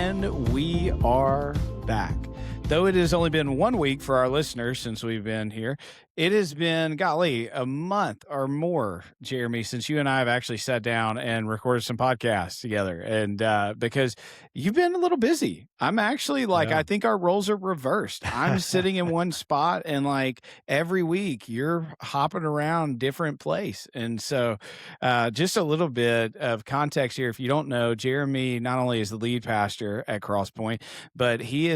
And we are back. Though it has only been 1 week for our listeners since we've been here, it has been, golly, a month or more, Jeremy, since you and I have actually sat down and recorded some podcasts together. And because you've been a little busy. I'm actually I think our roles are reversed. I'm sitting in one spot and every week you're hopping around different place. And so just a little bit of context here. If you don't know, Jeremy not only is the lead pastor at Crosspoint, but he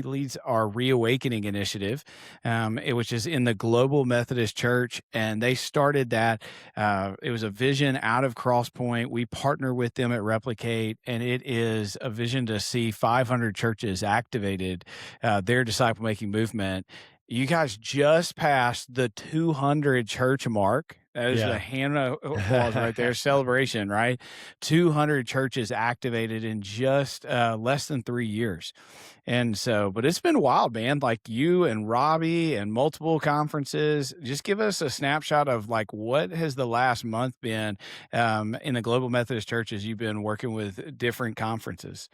leads our Reawakening initiative, which is in the Global Methodist Church. And they started that. It was a vision out of Crosspoint. We partner with them at Replicate, and it is a vision to see 500 churches activated, their disciple-making movement. You guys just passed the 200 church mark. That is a hand applause right there. Celebration, right? 200 churches activated in just less than 3 years. And so, but it's been wild, man. You and Robbie and multiple conferences. Just give us a snapshot of what has the last month been in the Global Methodist Church as you've been working with different conferences.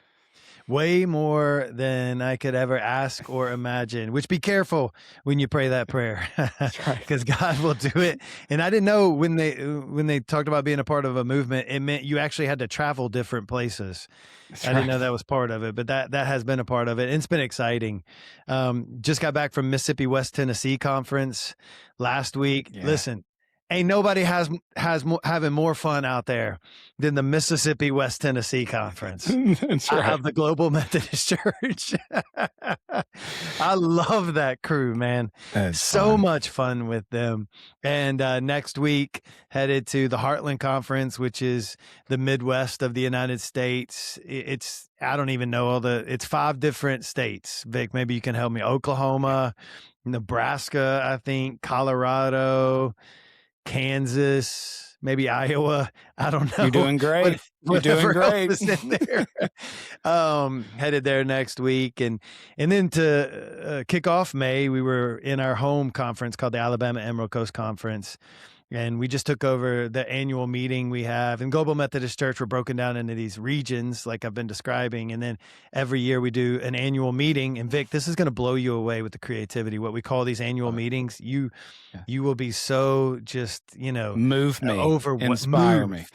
Way more than I could ever ask or imagine, which be careful when you pray that prayer, because God will do it. And I didn't know when they talked about being a part of a movement, it meant you actually had to travel different places. I didn't know that was part of it, but that has been a part of it. And it's been exciting. Just got back from Mississippi West Tennessee conference last week. Yeah. Listen, ain't nobody having more fun out there than the Mississippi West Tennessee conference. That's right. Of the Global Methodist Church. I love that crew, man. That's so fun. Much fun with them. And next week, headed to the Heartland Conference, which is the Midwest of the United States. I don't even know it's 5 different states. Vic, maybe you can help me. Oklahoma, Nebraska, I think, Colorado, Kansas, maybe Iowa. I don't know. You're doing great. You're doing great. In there. Headed there next week. And then to kick off May, we were in our home conference called the Alabama Emerald Coast Conference. And we just took over the annual meeting we have. In Global Methodist Church, we're broken down into these regions like I've been describing. And then every year we do an annual meeting. And Vic, this is going to blow you away with the creativity. What we call these annual meetings, you will be so just, move me, inspire me.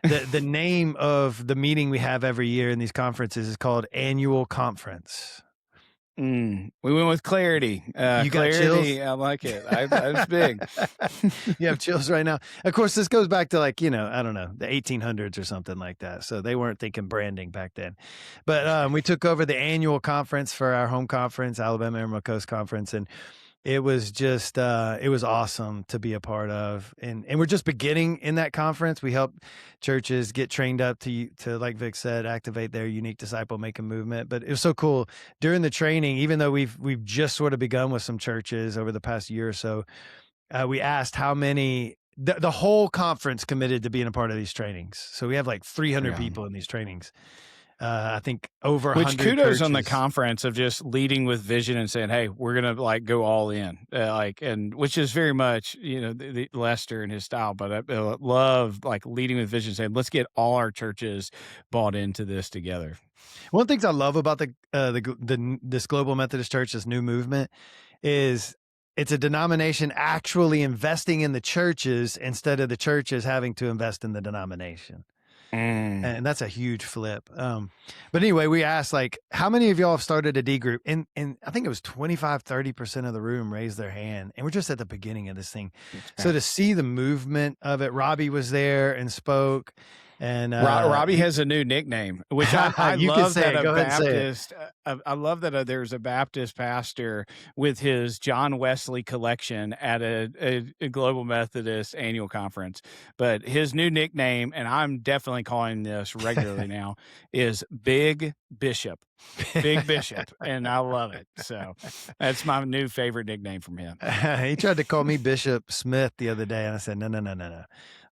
The name of the meeting we have every year in these conferences is called Annual Conference. We went with clarity. You got clarity. chills? I like it. It's big. You have chills right now. Of course, this goes back to I don't know, the 1800s or something like that. So they weren't thinking branding back then. But we took over the annual conference for our home conference, Alabama Emerald Coast Conference, and it was just, it was awesome to be a part of. And we're just beginning in that conference. We help churches get trained up to, like Vic said, activate their unique disciple-making movement. But it was so cool. During the training, even though we've just sort of begun with some churches over the past year or so, we asked how many, the whole conference committed to being a part of these trainings. So we have 300 people in these trainings. I think over 100 Which kudos churches. on the conference of just leading with vision and saying, hey, we're going to go all in, and which is very much, the Lester and his style, but I love leading with vision, saying, let's get all our churches bought into this together. One of the things I love about this Global Methodist Church, this new movement, is it's a denomination actually investing in the churches instead of the churches having to invest in the denomination. And that's a huge flip. But anyway, we asked how many of y'all have started a D group? And I think it was 25-30% of the room raised their hand. And we're just at the beginning of this thing. So to see the movement of it, Robbie was there and spoke. And Robbie has a new nickname, which I love that a Baptist. I love that there's a Baptist pastor with his John Wesley collection at a Global Methodist annual conference. But his new nickname, and I'm definitely calling this regularly now, is Big Bishop. Big Bishop, and I love it. So that's my new favorite nickname from him. He tried to call me Bishop Smith the other day, and I said, no.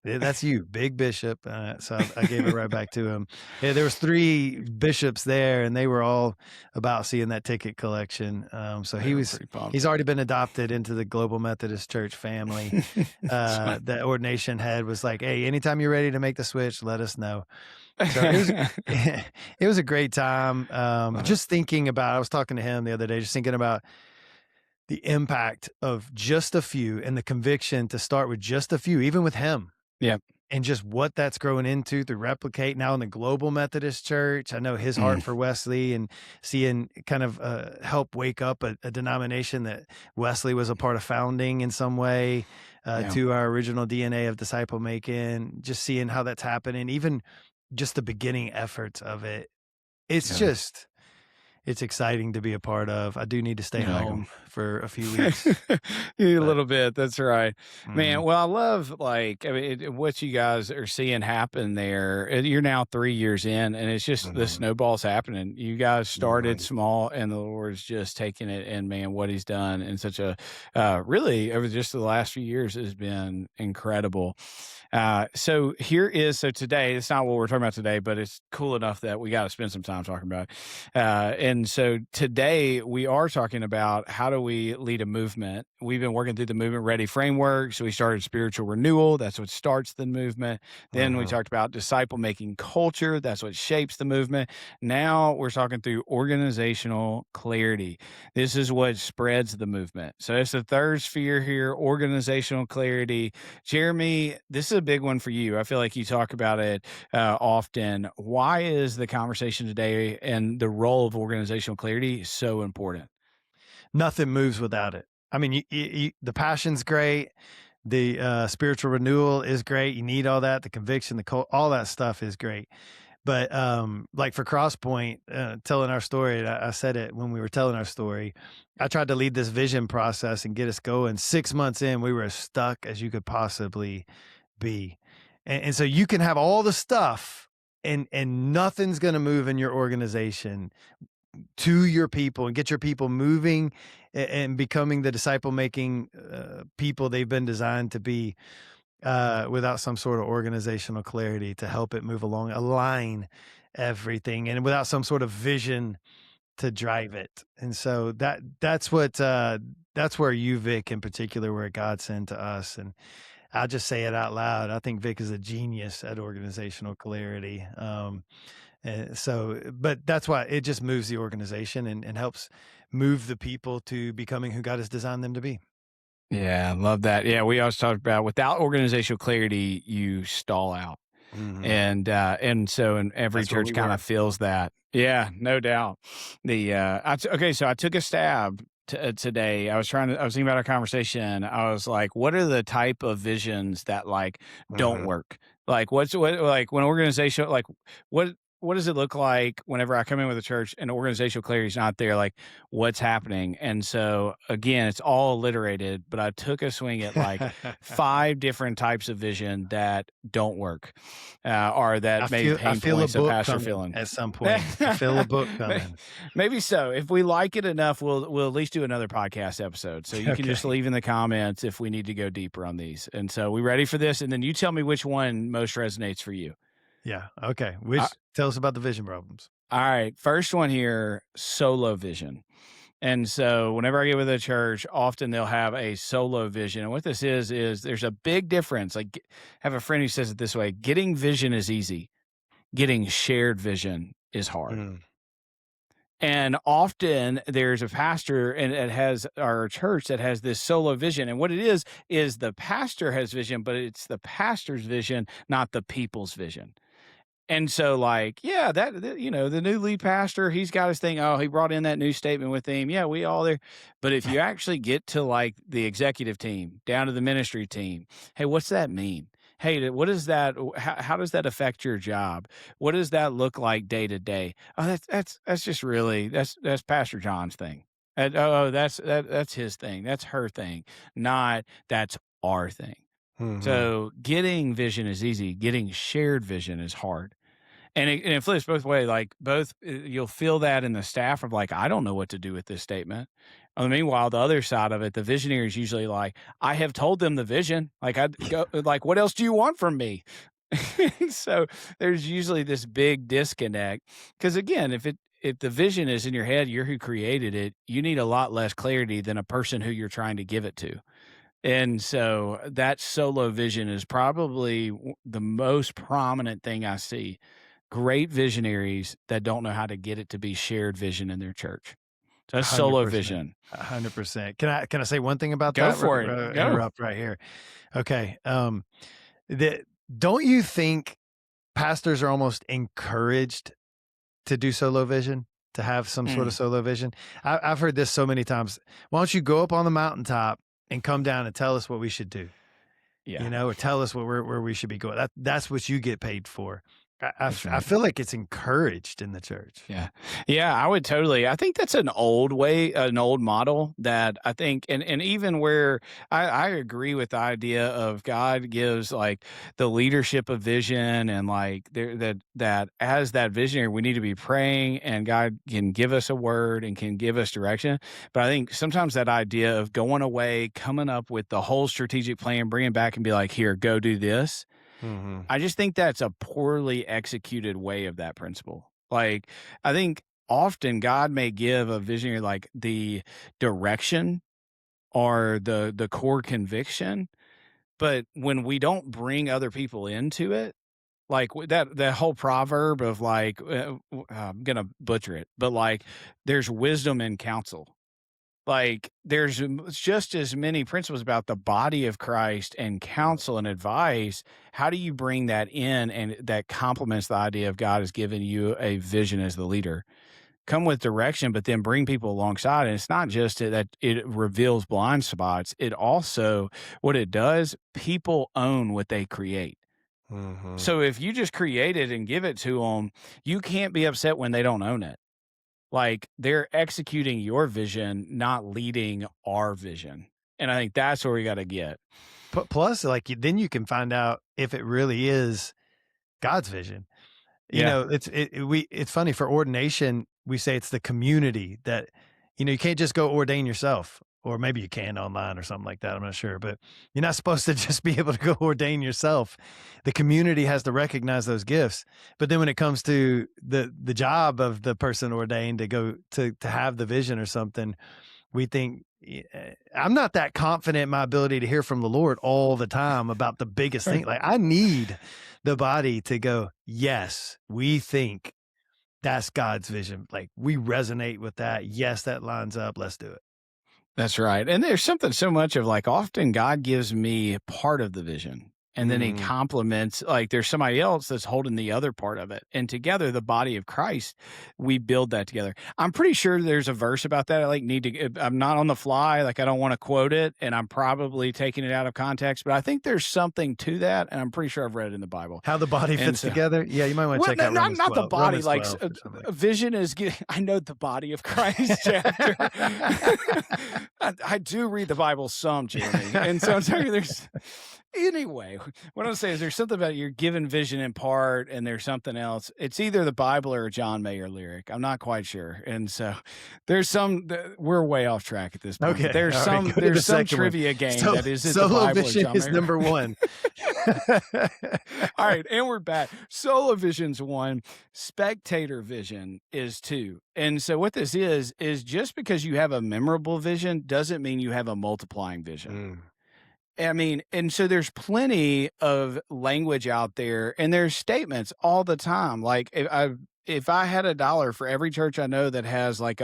Yeah, that's you, big bishop. So I gave it right back to him. Yeah, there was 3 bishops there, and they were all about seeing that ticket collection. So They were pretty pumped. he's already been adopted into the Global Methodist Church family. That's fine. The ordination head was like, "Hey, anytime you're ready to make the switch, let us know." So it was it was a great time. Just thinking about, I was talking to him the other day, just thinking about the impact of just a few and the conviction to start with just a few, even with him. Yeah. And just what that's growing into to replicate now in the Global Methodist Church. I know his Mm, heart for Wesley and seeing kind of help wake up a denomination that Wesley was a part of founding in some way yeah. to our original DNA of disciple making, just seeing how that's happening, even just the beginning efforts of it. It's Yeah. just, it's exciting to be a part of. I do need to stay You like 'em. home for a few weeks. A But, little bit. That's right, man. mhm. Well, I love like I mean what you guys are seeing happen there. You're now 3 years in, and it's just the Mhm. snowball's happening. You guys started Mhm. small, and the Lord's just taking it. And man, what He's done in such a really over just the last few years has been incredible. So today, it's not what we're talking about today, but it's cool enough that we got to spend some time talking about it. And so today we are talking about how do we lead a movement. We've been working through the movement ready framework. So we started spiritual renewal. That's what starts the movement. Then we Mhm. talked about disciple making culture. That's what shapes the movement. Now we're talking through organizational clarity. This is what spreads the movement. So it's the third sphere here, organizational clarity. Jeremy, this is a big one for you. I feel like you talk about it often. Why is the conversation today and the role of organizational clarity so important? Nothing moves without it. I mean, the passion's great. The spiritual renewal is great. You need all that. The conviction, all that stuff is great. But like for Crosspoint, telling our story, I said it when we were telling our story. I tried to lead this vision process and get us going. 6 months in, we were as stuck as you could possibly be. And so you can have all the stuff and nothing's going to move in your organization to your people and get your people moving and becoming the disciple making people they've been designed to be without some sort of organizational clarity to help it move along, align everything, and without some sort of vision to drive it. And so that's where you, Vic, in particular, were a godsend to us. And I'll just say it out loud. I think Vic is a genius at organizational clarity. But that's why it just moves the organization and helps move the people to becoming who God has designed them to be. Yeah, I love that. Yeah, we always talk about without organizational clarity, you stall out. Mhm. And every That's where church we kind were. of feels that. Yeah, no doubt. Okay, so I took a stab today. I was thinking about our conversation. I was like, what are the type of visions that like don't Mhm. work? Like like when organization like what what does it look like whenever I come in with a church and organizational clarity is not there? Like what's happening? And so again, it's all alliterated, but I took a swing at like 5 different types of vision that don't work, or that maybe I pain feel a points that book pastors are coming feeling. at some point. I feel a book May- coming. Maybe so. If we like it enough, we'll at least do another podcast episode. So you can just Okay. leave in the comments if we need to go deeper on these. And so we ready for this? And then you tell me which one most resonates for you. Yeah. Okay. Uh, Tell us about the vision problems. all right. First one here, solo vision. And so whenever I get with a church, often they'll have a solo vision. And what this is there's a big difference. I have a friend who says it this way: getting vision is easy. Getting shared vision is hard. Mm. And often there's a pastor and it has our church that has this solo vision. And what it is the pastor has vision, but it's the pastor's vision, not the people's vision. And so, like, yeah, the new lead pastor, he's got his thing. Oh, he brought in that new statement with him. Yeah, we all there. But if you actually get to like the executive team, down to the ministry team, hey, what's that mean? Hey, what is that? How does that affect your job? What does that look like day to day? Oh, that's just really that's Pastor John's thing. That's his thing. That's her thing. Not that's our thing. Mhm. So getting vision is easy. Getting shared vision is hard. And it flips both ways. Like both, you'll feel that in the staff of like, I don't know what to do with this statement. Meanwhile, the other side of it, the visionary is usually like, I have told them the vision. Like, I'd go, like, what else do you want from me? So there's usually this big disconnect. Because again, if the vision is in your head, you're who created it, you need a lot less clarity than a person who you're trying to give it to. And so that solo vision is probably the most prominent thing I see. Great visionaries that don't know how to get it to be shared vision in their church. So that's solo 100%. vision. 100%. Can I say one thing about Go that? for it. Go. Interrupt right here. Okay. The don't you think pastors are almost encouraged to do solo vision, to have some sort of solo vision? I've heard this so many times. Why don't you go up on the mountaintop and come down and tell us what we should do? Yeah. Or tell us where we should be going. That's what you get paid for. That's I right. feel like it's encouraged in the church. Yeah. Yeah, I would totally. I think that's an old way, an old model that I think, and even where I agree with the idea of God gives like the leadership of vision and like there that as that visionary, we need to be praying and God can give us a word and can give us direction. But I think sometimes that idea of going away, coming up with the whole strategic plan, bringing back and be like, here, go do this. Mhm. I just think that's a poorly executed way of that principle. Like, I think often God may give a visionary like the direction or the core conviction, but when we don't bring other people into it, like that whole proverb of like I'm gonna butcher it, but like there's wisdom in counsel. Like, there's just as many principles about the body of Christ and counsel and advice. How do you bring that in and that complements the idea of God has given you a vision as the leader? Come with direction, but then bring people alongside. And it's not just that it reveals blind spots. It also, what it does, people own what they create. Mhm. So if you just create it and give it to them, you can't be upset when they don't own it. Like, they're executing your vision, not leading our vision, and I think that's where we gotta get. Plus, like, then you can find out if it really is God's vision. Yeah. It's funny for ordination, we say it's the community that, you can't just go ordain yourself, or maybe you can online or something like that. I'm not sure, but you're not supposed to just be able to go ordain yourself. The community has to recognize those gifts. But then when it comes to the job of the person ordained to go to have the vision or something, we think, I'm not that confident in my ability to hear from the Lord all the time about the biggest thing. Like, I need the body to go, yes, we think that's God's vision. Like, we resonate with that. Yes, that lines up. Let's do it. That's right, and there's something so much of, like, often God gives me part of the vision, and then he Mm. complements like, there's somebody else that's holding the other part of it, and together, the body of Christ, we build that together. I'm pretty sure there's a verse about that. I, like, need to I'm not on the fly, like, I don't wanna quote it, and I'm probably taking it out of context, but I think there's something to that, and I'm pretty sure I've read it in the Bible. How the body And fits so together. Yeah, you might want to well, check out Romans not the 12. body, Romans like 12 or something. a vision is getting. I know the body of Christ chapter. I do read the Bible some, Jeremy, and so I'm telling you, there's anyway. What I'm saying is, there's something about you're given vision in part, and there's something else. It's either the Bible or a John Mayer lyric. I'm not quite sure, and so there's some. We're way off track at this point. Okay, There's all right, go to the there's some second one. trivia game So, that is it the solo Bible or vision John is Mayer? number one. All right, and we're back. Solo vision's one, spectator vision is two. And so what this is just because you have a memorable vision doesn't mean you have a multiplying vision. I mean, and so there's plenty of language out there, and there's statements all the time. Like, if I had a dollar for every church I know that has like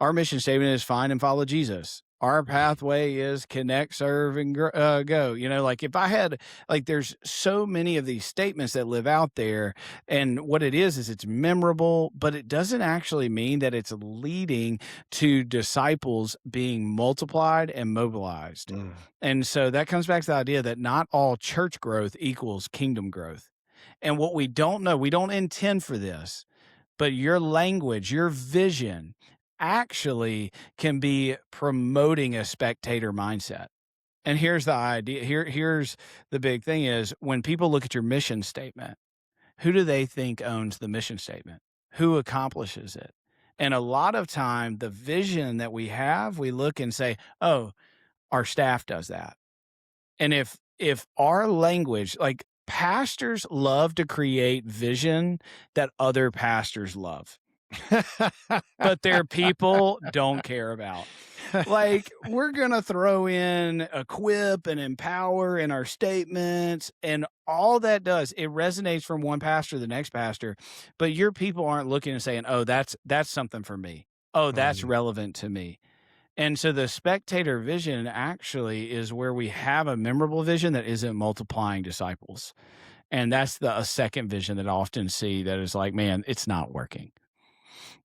our mission statement is find and follow Jesus. Our pathway is connect, serve, and go. Like, if I had, like, there's so many of these statements that live out there, and what it is it's memorable, but it doesn't actually mean that it's leading to disciples being multiplied and mobilized. Mm. And so that comes back to the idea that not all church growth equals kingdom growth. And what we don't know, we don't intend for this, but your language, your vision actually can be promoting a spectator mindset. And here's the idea. Here's the big thing is when people look at your mission statement, who do they think owns the mission statement? Who accomplishes it? And a lot of time, the vision that we have, we look and say, "Oh, our staff does that." And if our language, like, pastors love to create vision that other pastors love, but their people don't care about. Like, we're gonna throw in equip and empower in our statements, and all that does, it resonates from one pastor to the next pastor, but your people aren't looking and saying, "Oh, that's something for me. Oh, that's Mm. relevant to me." And so the spectator vision actually is where we have a memorable vision that isn't multiplying disciples. And that's a second vision that I often see that is like, man, it's not working.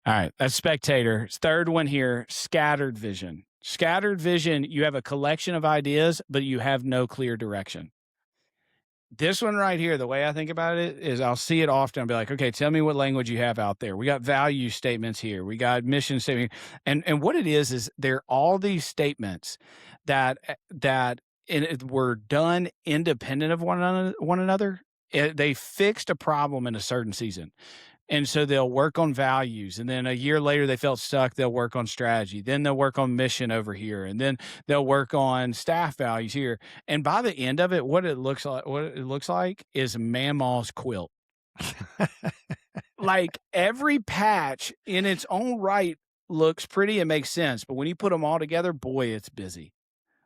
All right, that's spectator. Third one here, scattered vision. Scattered vision, you have a collection of ideas, but you have no clear direction. This one right here, the way I think about it is I'll see it often. I'll be like, okay, tell me what language you have out there. We got value statements here. We got mission statement. And what it is they're all these statements that were done independent of one another. They fixed a problem in a certain season. And so they'll work on values. And then a year later, they felt stuck. They'll work on strategy. Then they'll work on mission over here. And then they'll work on staff values here. And by the end of it, what it looks like is Mamaw's quilt. Like every patch in its own right looks pretty and makes sense. But when you put them all together, boy, it's busy.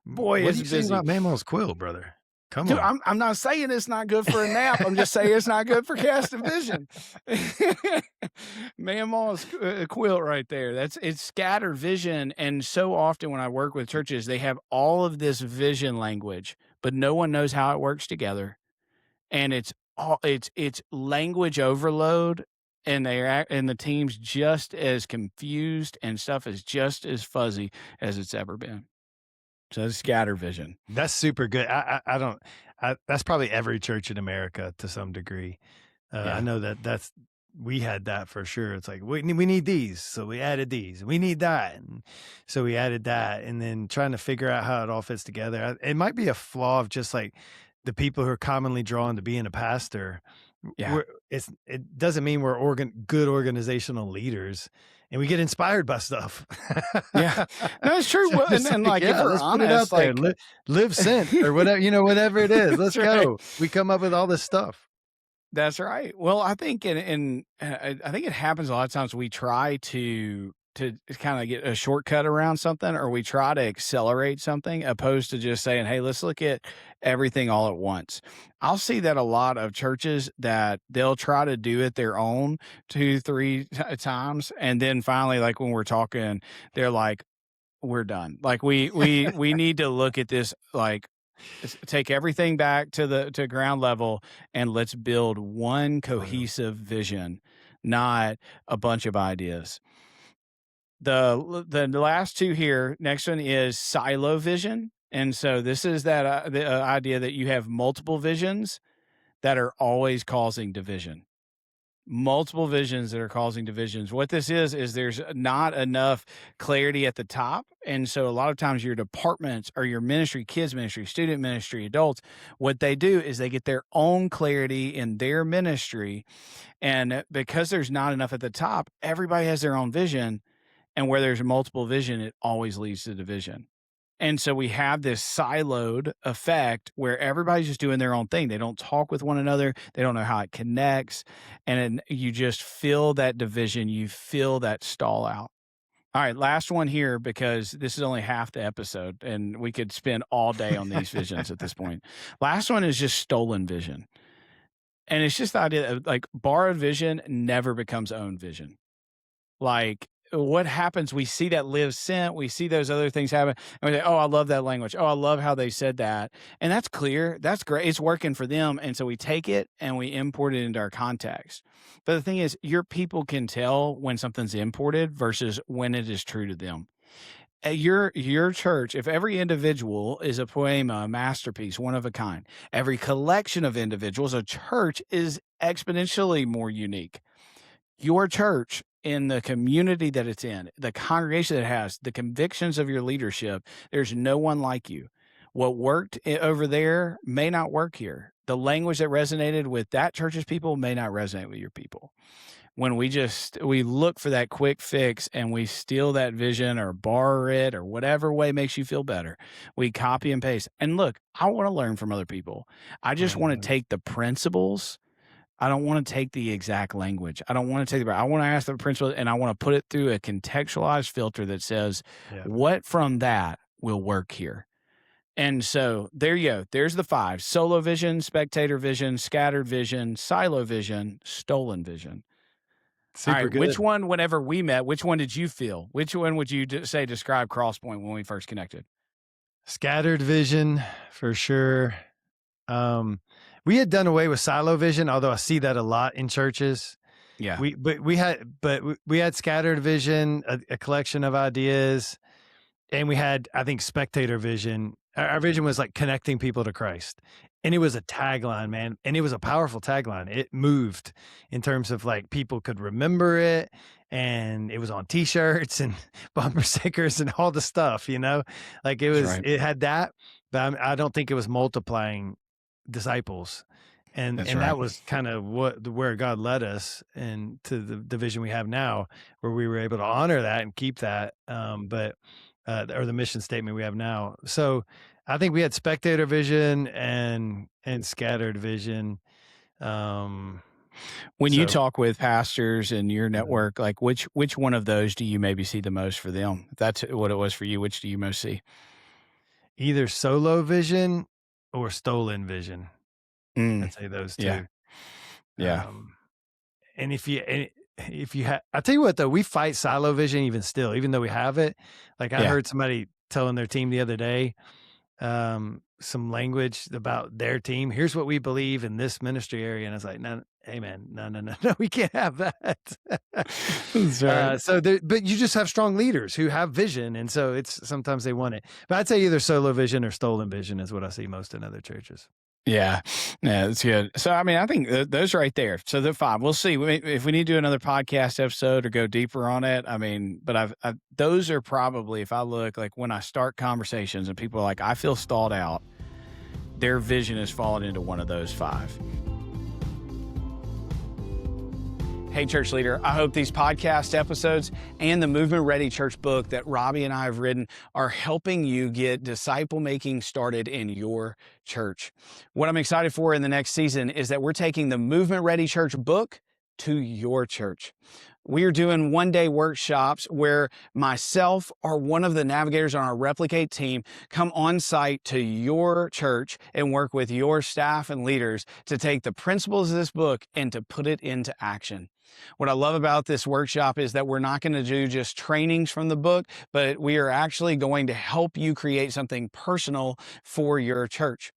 Boy, What are it's you saying busy. about Mammal's quill, brother? Come Dude, on. I'm not saying it's not good for a nap. I'm just saying it's not good for casting vision. Mamaw's quilt right there. It's scattered vision. And so often when I work with churches, they have all of this vision language, but no one knows how it works together. And it's language overload, and and the team's just as confused, and stuff is just as fuzzy as it's ever been. So it's scatter vision. That's super good. I don't. That's probably every church in America to some degree. I Yeah. know that's we had that for sure. It's like we need these, so we added these. We need that, and so we added that, and then trying to figure out how it all fits together. It might be a flaw of just like the people who are commonly drawn to being a pastor. Yeah. It doesn't mean we're good organizational leaders, and we get inspired by stuff. Yeah. No, it's true. So Well, it's and like, like, if yeah, we're let's put it out honest, there. like Live sent or whatever, whatever it is. Let's That's right. go. We come up with all this stuff. That's right. Well, I think I think it happens a lot of times we try to kinda get a shortcut around something, or we try to accelerate something opposed to just saying, "Hey, let's look at everything all at once." I'll see that a lot of churches that they'll try to do it their own 2, 3 times, and then finally, like, when we're talking, they're like, "We're done." Like, we need to look at this, like, take everything back to ground level, and let's build one Oh, yeah. cohesive vision, not a bunch of ideas. The last two here, next one is silo vision. And so this is the idea that you have multiple visions that are always causing division. Multiple visions that are causing divisions. What this is there's not enough clarity at the top. And so a lot of times your departments or your ministry, kids ministry, student ministry, adults, what they do is they get their own clarity in their ministry. And because there's not enough at the top, everybody has their own vision. And where there's multiple vision, it always leads to division. And so we have this siloed effect where everybody's just doing their own thing. They don't talk with one another. They don't know how it connects. And you just feel that division. You feel that stall out. All right, last one here, because this is only half the episode and we could spend all day on these visions at this point. Last one is just stolen vision. And it's just the idea of like borrowed vision never becomes owned vision. Like, what happens? We see that live sent, we see those other things happen, and we say, "Oh, I love that language. Oh, I love how they said that." And that's clear. That's great. It's working for them. And so we take it and we import it into our context. But the thing is, your people can tell when something's imported versus when it is true to them. At your church, if every individual is a poema, a masterpiece, one of a kind, every collection of individuals, a church is exponentially more unique. Your church, in the community that it's in, the congregation that it has, the convictions of your leadership, there's no one like you. What worked over there may not work here. The language that resonated with that church's people may not resonate with your people. when we look for that quick fix and we steal that vision or borrow it or whatever way makes you feel better. We copy and paste. And look, I want to learn from other people. I just want to Mhm. take the principles. I don't want to take the exact language. I don't want to take I want to ask the principle and I want to put it through a contextualized filter that says, Yeah. what from that will work here? And so there you go. There's the five: solo vision, spectator vision, scattered vision, silo vision, stolen vision. All Super right. Which good. one, whenever we met, which one did you feel? Which one would you say describe Crosspoint when we first connected? Scattered vision for sure. Um, we had done away with silo vision, although I see that a lot in churches. Yeah. We had scattered vision, a collection of ideas, and we had, I think, spectator vision. Our vision was like connecting people to Christ. And it was a tagline, man. And it was a powerful tagline. It moved in terms of like people could remember it. And it was on t-shirts and bumper stickers and all the stuff, like That's right. it had that, but I don't think it was multiplying disciples. And That's and right. that was kind of where God led us and to the vision we have now, where we were able to honor that and keep that. Or the mission statement we have now. So I think we had spectator vision and scattered vision. Um, When you so talk with pastors in your uh, network, like which one of those do you maybe see the most for them? If that's what it was for you, which do you most see? either solo vision or stolen vision. Mm, I'd say those yeah. two. Yeah. Um, and if you have, I'll tell you what though, we fight silo vision even still, even though we have it. Like I Yeah. heard somebody telling their team the other day, some language about their team. Here's what we believe in this ministry area. And I was like, no, hey man, no, we can't have that. That's right. But you just have strong leaders who have vision. And so sometimes they want it, but I'd say either solo vision or stolen vision is what I see most in other churches. Yeah. Yeah, that's good. So, I mean, I think those right there. So they're fine. We'll see if we need to do another podcast episode or go deeper on it. I mean, but those are probably, if I look like when I start conversations and people are like, I feel stalled out, their vision has fallen into one of those five. Hey, church leader, I hope these podcast episodes and the Movement Ready Church book that Robbie and I have written are helping you get disciple making started in your church. What I'm excited for in the next season is that we're taking the Movement Ready Church book to your church. We are doing one-day workshops where myself or one of the navigators on our Replicate team come on site to your church and work with your staff and leaders to take the principles of this book and to put it into action. What I love about this workshop is that we're not going to do just trainings from the book, but we are actually going to help you create something personal for your church.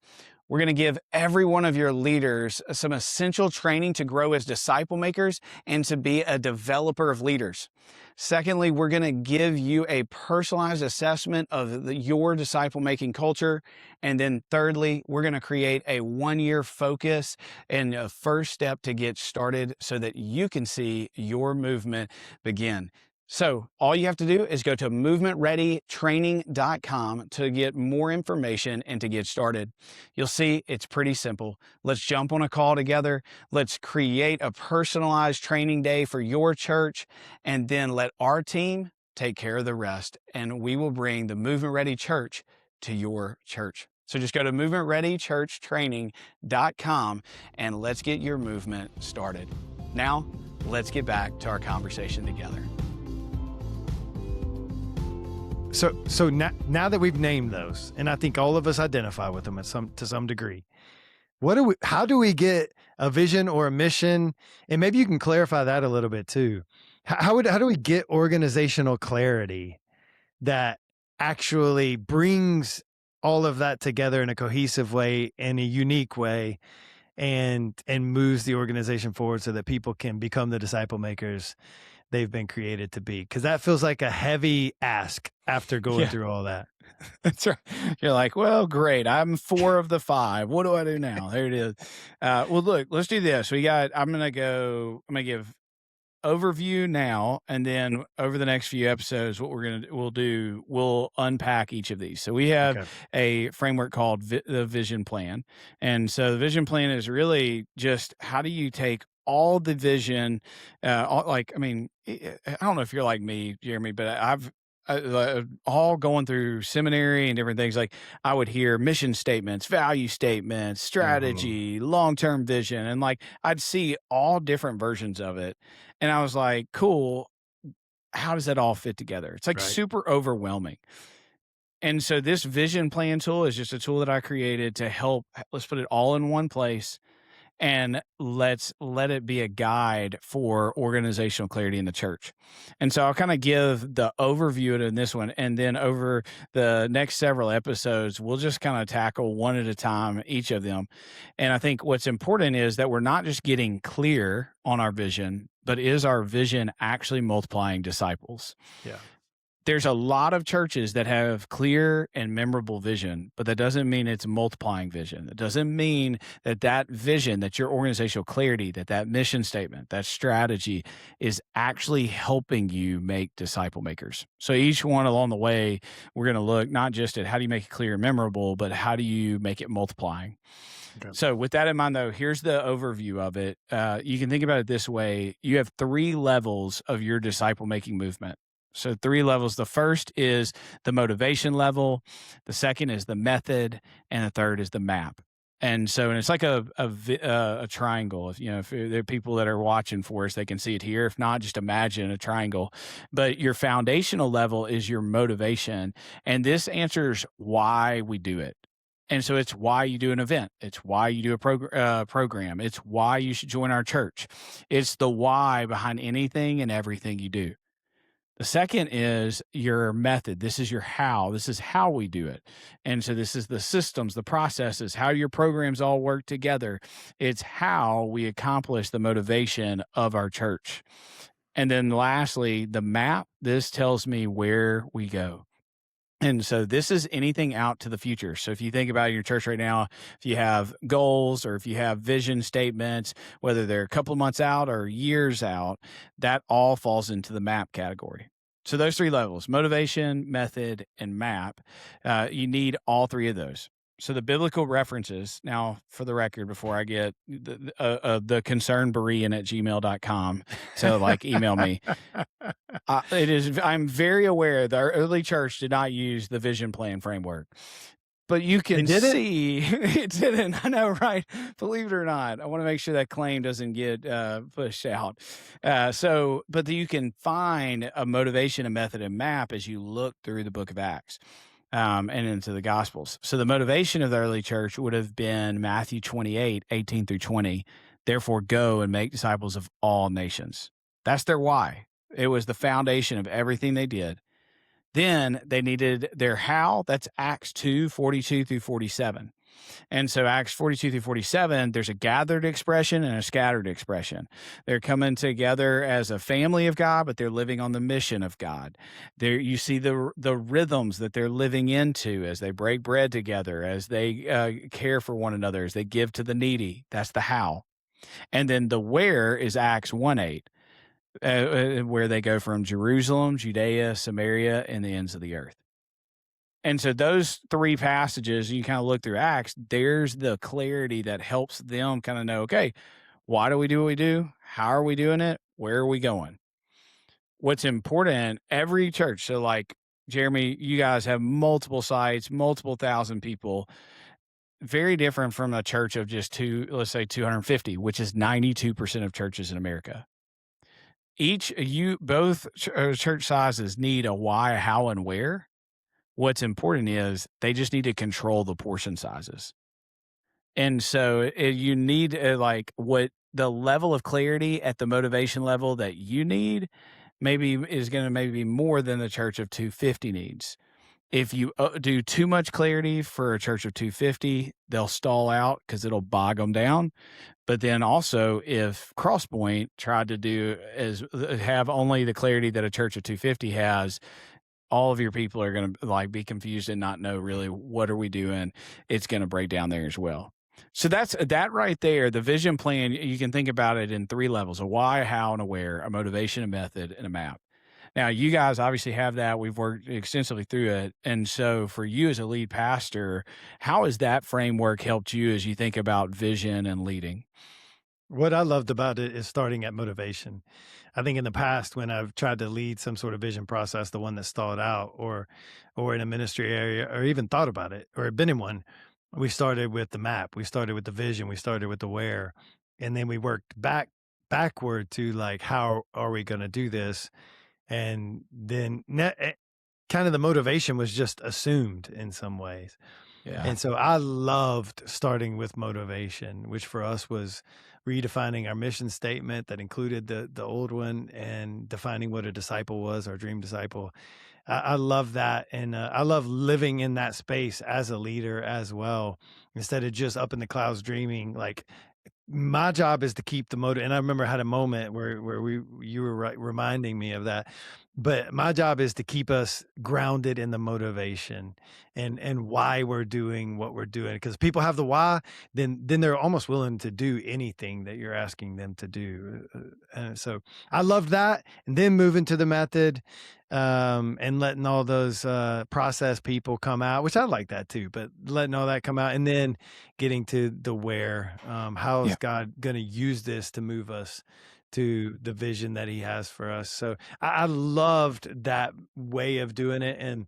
We're going to give every one of your leaders some essential training to grow as disciple makers and to be a developer of leaders. Secondly, we're going to give you a personalized assessment of your disciple making culture. And then thirdly, we're going to create a 1-year focus and a first step to get started so that you can see your movement begin. So all you have to do is go to movementreadytraining.com to get more information and to get started. You'll see it's pretty simple. Let's jump on a call together. Let's create a personalized training day for your church, and then let our team take care of the rest. And we will bring the Movement Ready Church to your church. So just go to movementreadychurchtraining.com and let's get your movement started. Now, let's get back to our conversation together. So now that we've named those, and I think all of us identify with them to some degree, how do we get a vision or a mission? And maybe you can clarify that a little bit too. How do we get organizational clarity that actually brings all of that together in a cohesive way, in a unique way, and moves the organization forward so that people can become the disciple makers they've been created to be? Because that feels like a heavy ask after going through all that. That's right. You're like, well, great. I'm 4 of the 5. What do I do now? There it is. Well, look, let's do this. I'm going to give overview now, and then over the next few episodes, what we'll unpack each of these. So we have a framework called the vision plan. And so the vision plan is really just how do you take all the vision, like, I mean, I don't know if you're like me, Jeremy, but I've all going through seminary and different things. Like I would hear mission statements, value statements, Mhm. strategy, long term vision, and like I'd see all different versions of it, and I was like, cool. How does that all fit together? It's like Right. super overwhelming. And so this vision plan tool is just a tool that I created to help. Let's put it all in one place and let's let it be a guide for organizational clarity in the church. And so I'll kind of give the overview in this one. And then over the next several episodes, we'll just kind of tackle one at a time, each of them. And I think what's important is that we're not just getting clear on our vision, but is our vision actually multiplying disciples? Yeah. There's a lot of churches that have clear and memorable vision, but that doesn't mean it's multiplying vision. It doesn't mean that that vision, that your organizational clarity, that mission statement, that strategy is actually helping you make disciple makers. So each one along the way, we're going to look not just at how do you make it clear and memorable, but how do you make it multiplying. Okay. So, with that in mind, though, here's the overview of it. You can think about it this way: you have three levels of your disciple making movement. So, three levels. The first is the motivation level, the second is the method, and the third is the map. And it's like a triangle. If there are people that are watching for us, they can see it here. If not, just imagine a triangle. But your foundational level is your motivation, and this answers why we do it. And so it's why you do an event. It's why you do a program. It's why you should join our church. It's the why behind anything and everything you do. The second is your method. This is your how. This is how we do it. And so this is the systems, the processes, how your programs all work together. It's how we accomplish the motivation of our church. And then lastly, the map. This tells me where we go. And so this is anything out to the future. So if you think about your church right now, if you have goals or if you have vision statements, whether they're a couple of months out or years out, that all falls into the map category. So those three levels: motivation, method, and map. You need all three of those. So the biblical references, now for the record, before I get the concernberean at gmail.com to like email me, I'm very aware that our early church did not use the vision plan framework, but you They can did it? see it didn't. I know, right? Believe it or not, I want to make sure that claim doesn't get pushed out. But you can find a motivation, a method, and map as you look through the book of Acts. And into the Gospels. So the motivation of the early church would have been Matthew 28:18 through 20. Therefore, go and make disciples of all nations. That's their why. It was the foundation of everything they did. Then they needed their how. That's Acts 2:42 through 47. And so Acts 42 through 47, there's a gathered expression and a scattered expression. They're coming together as a family of God, but they're living on the mission of God. There you see the rhythms that they're living into as they break bread together, as they care for one another, as they give to the needy. That's the how. And then the where is Acts 1:8, where they go from Jerusalem, Judea, Samaria, and the ends of the earth. And so those three passages, you kind of look through Acts, there's the clarity that helps them kind of know, okay, why do we do what we do? How are we doing it? Where are we going? What's important, every church. So, like, Jeremy, you guys have multiple sites, multiple thousand people, very different from a church of just let's say 250, which is 92% of churches in America. Both church sizes need a why, how, and where. What's important is they just need to control the portion sizes. And so you need like what the level of clarity at the motivation level that you need maybe is going to maybe be more than the church of 250 needs. If you do too much clarity for a church of 250, they'll stall out because it'll bog them down. But then also, if Crosspoint tried to have only the clarity that a church of 250 has, all of your people are going to like be confused and not know really what are we doing. It's going to break down there as well. So that's that right there. The vision plan, you can think about it in three levels: a why, a how, and a where, a motivation, a method, and a map. Now, you guys obviously have that. We've worked extensively through it. And so for you as a lead pastor, how has that framework helped you as you think about vision and leading? What I loved about it is starting at motivation. I think in the past when I've tried to lead some sort of vision process, the one that stalled out or in a ministry area or even thought about it or had been in one, we started with the map, we started with the vision, we started with the where, and then we worked backward to like how are we going to do this? And then kind of the motivation was just assumed in some ways. Yeah. And so I loved starting with motivation, which for us was redefining our mission statement that included the old one and defining what a disciple was, our dream disciple. I love that, and I love living in that space as a leader as well, instead of just up in the clouds dreaming. Like my job is to keep the motive, and I remember I had a moment where you were reminding me of that. But my job is to keep us grounded in the motivation and why we're doing what we're doing. Because people have the why, then they're almost willing to do anything that you're asking them to do. And so I loved that. And then moving to the method, and letting all those process people come out, which I like that too. But letting all that come out, and then getting to the where. How is Yeah. God going to use this to move us to the vision that He has for us? So I loved that way of doing it, and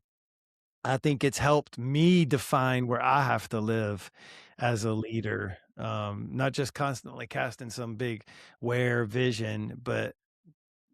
I think it's helped me define where I have to live as a leader. Not just constantly casting some big where vision, but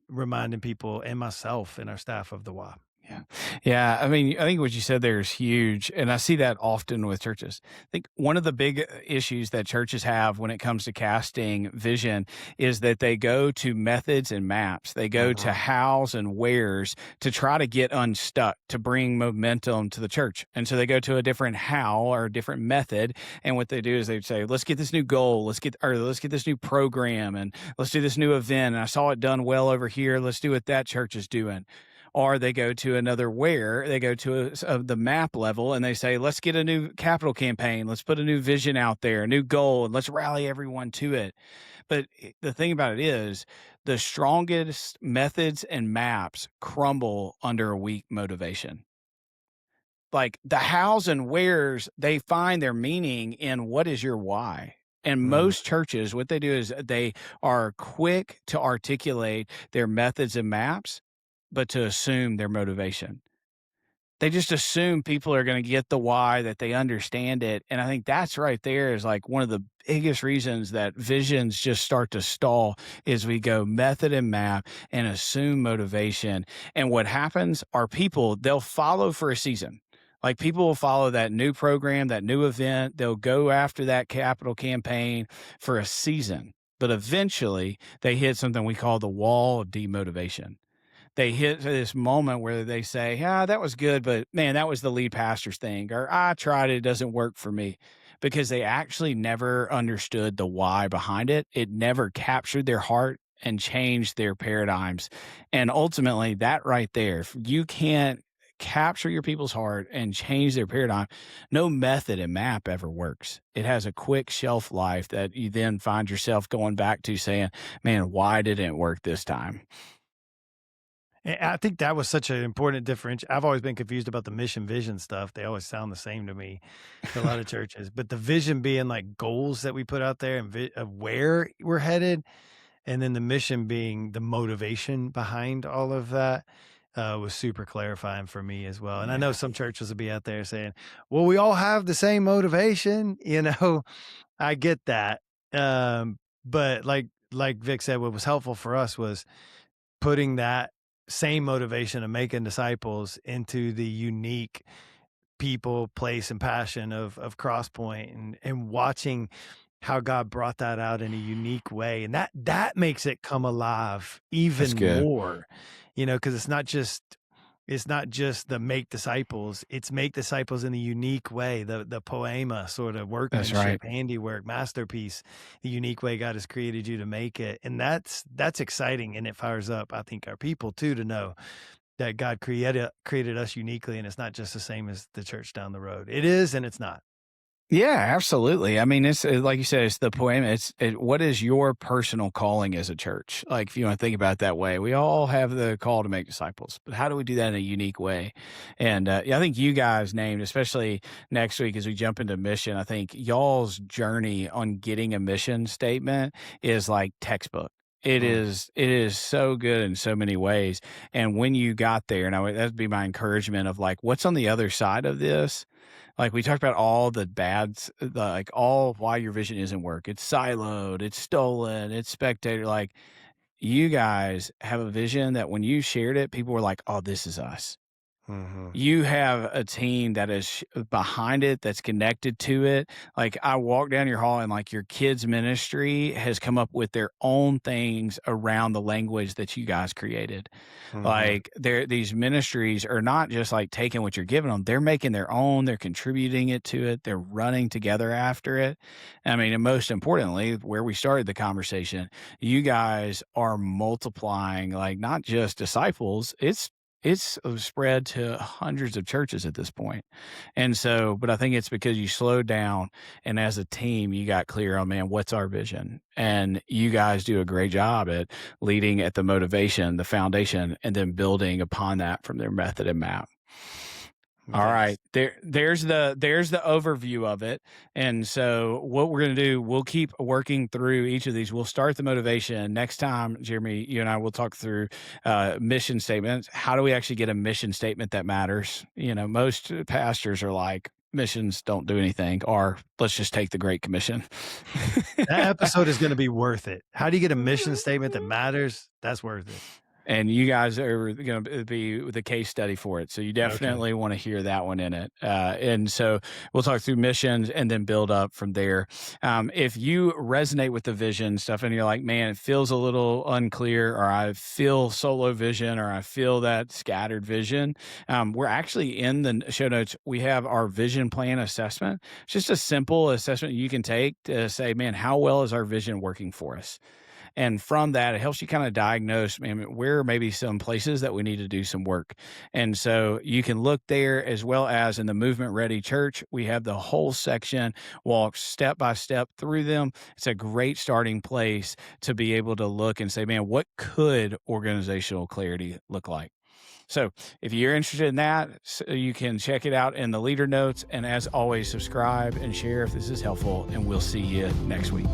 reminding people and myself and our staff of the why. Yeah. Yeah. I mean, I think what you said there is huge. And I see that often with churches. I think one of the big issues that churches have when it comes to casting vision is that they go to methods and maps. They go to Uh-huh. hows and wheres to try to get unstuck, to bring momentum to the church. And so they go to a different how or a different method. And what they do is they say, let's get this new goal. Let's get this new program and let's do this new event. And I saw it done well over here. Let's do what that church is doing. Or they go to another where they go to the map level and they say, let's get a new capital campaign. Let's put a new vision out there, a new goal, and let's rally everyone to it. But the thing about it is, the strongest methods and maps crumble under a weak motivation. Like the hows and wheres, they find their meaning in what is your why. And Mm, most churches, what they do is they are quick to articulate their methods and maps, but to assume their motivation. They just assume people are gonna get the why, that they understand it, and I think that's right there is, like, one of the biggest reasons that visions just start to stall is we go method and map and assume motivation, and what happens are people, they'll follow for a season. Like, people will follow that new program, that new event, they'll go after that capital campaign for a season, but eventually, they hit something we call the wall of demotivation. They hit this moment where they say, "Ah, that was good, but man, that was the lead pastor's thing," or "I tried it, it doesn't work for me," because they actually never understood the why behind it. It never captured their heart and changed their paradigms. And ultimately, that right there, if you can't capture your people's heart and change their paradigm, no method and map ever works. It has a quick shelf life that you then find yourself going back to saying, "Man, why didn't it work this time?" and I think that was such an important differential. I've always been confused about the mission vision stuff. They always sound the same to me to a lot of churches, but the vision being like goals that we put out there and of where we're headed, and then the mission being the motivation behind all of that, was super clarifying for me as well. And I know Yeah. some churches will be out there saying, "Well, we all have the same motivation," you know. I get that, but like Vic said, what was helpful for us was putting that same motivation of making disciples into the unique people, place, and passion of Crosspoint, and watching how God brought that out in a unique way. And that makes it come alive That's even good. more, because it's not just the make disciples, it's make disciples in a unique way, the poema sort of That's right. workmanship, handiwork, masterpiece, the unique way God has created you to make it. And that's exciting, and it fires up, I think, our people too, to know that God created us uniquely, and it's not just the same as the church down the road. It is and it's not. Yeah, absolutely. I mean, it's like you said, it's the poem. What is your personal calling as a church? Like, if you want to think about it that way, we all have the call to make disciples, but how do we do that in a unique way? And yeah, I think you guys named, especially next week as we jump into mission, I think y'all's journey on getting a mission statement is like textbook. Mm, It is so good in so many ways. And when you got there, and that'd be my encouragement of like, what's on the other side of this? Like, we talked about all the bads, like, all why your vision isn't work. It's siloed, it's stolen, it's spectator. Like, you guys have a vision that when you shared it, people were like, "Oh, this is us." mhm, You have a team that is behind it, that's connected to it. Like, I walk down your hall and, like, your kids' ministry has come up with their own things around the language that you guys created. mhm. Like, these ministries are not just, like, taking what you're giving them, they're making their own, they're contributing it to it, they're running together after it. I mean, and most importantly, where we started the conversation, you guys are multiplying, like, not just disciples, it's spread to hundreds of churches at this point. And so, but I think it's because you slowed down and as a team, you got clear on, man, what's our vision? And you guys do a great job at leading at the motivation, the foundation, and then building upon that from their method and map. All Yes. right. There's the overview of it. And so what we're going to do, we'll keep working through each of these. We'll start the motivation. Next time, Jeremy, you and I will talk through mission statements. How do we actually get a mission statement that matters? You know, most pastors are like, missions don't do anything, or let's just take the Great Commission. That episode is gonna be worth it. How do you get a mission statement that matters? That's worth it. And you guys are going to be the case study for it. So you Okay. definitely want to hear that one in it. And so we'll talk through missions and then build up from there. If you resonate with the vision stuff and you're like, man, it feels a little unclear, or I feel solo vision, or I feel that scattered vision, we're actually in the show notes. We have our vision plan assessment. It's just a simple assessment you can take to say, man, how well is our vision working for us? And from that, it helps you kind of diagnose, where maybe some places that we need to do some work. And so you can look there, as well as in the Movement Ready Church. We have the whole section, walk step by step through them. It's a great starting place to be able to look and say, man, what could organizational clarity look like? So if you're interested in that, you can check it out in the leader notes. And as always, subscribe and share if this is helpful. And we'll see you next week.